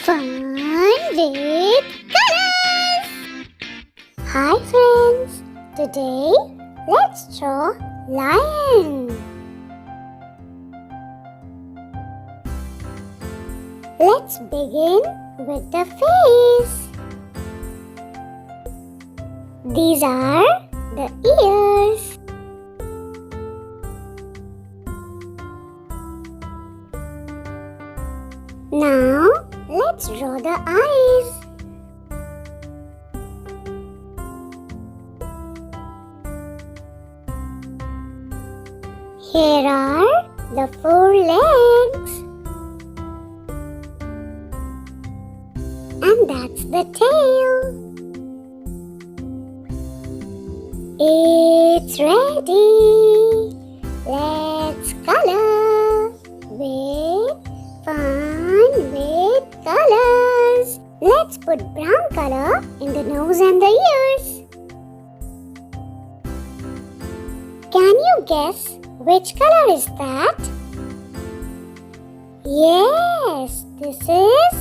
Fun with colors! Hi friends! Today let's draw lion. Let's begin with the face. These are the ears. Now let's draw the eyes. Here are the four legs. And that's the tail. It's ready. Let's color with fun with colors. Let's put brown color in the nose and the ears. Can you guess which color is that? Yes, this is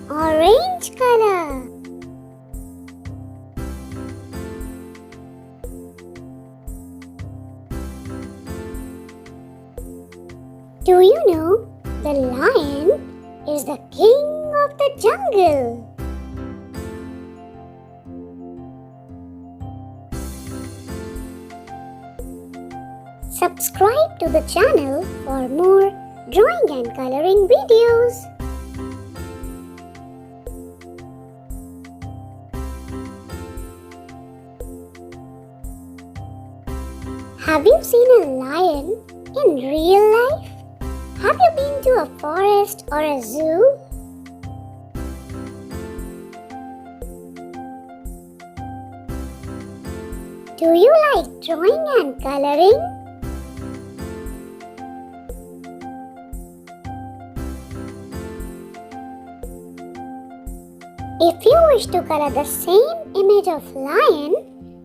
orange color. Do you know the lion is the king of the jungle? Subscribe to the channel for more drawing and coloring videos. Have you seen a lion in real life? Have you been to a forest or a zoo? Do you like drawing and coloring? If you wish to color the same image of lion,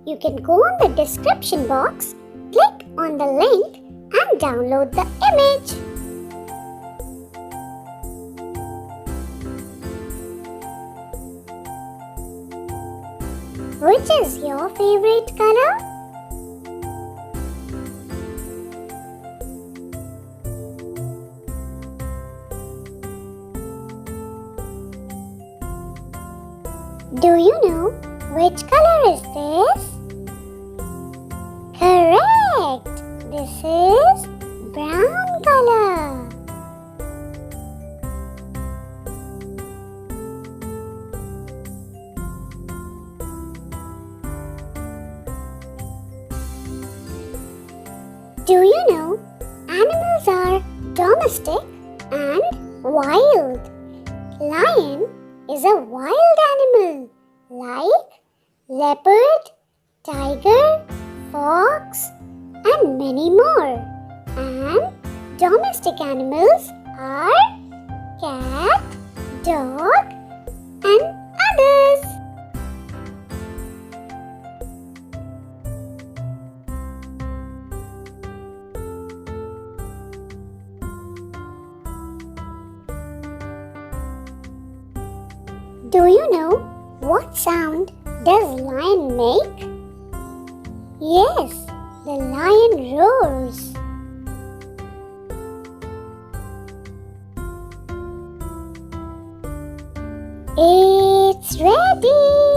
you can go on the description box, click on the link and download the image. Which is your favorite color? Do you know which color is this? Correct! This is brown color. Do you know animals are domestic and wild? Lion is a wild animal like leopard, tiger, fox and many more. And domestic animals are cat, dog and others. Do you know what sound does lion make? Yes, the lion roars. It's ready.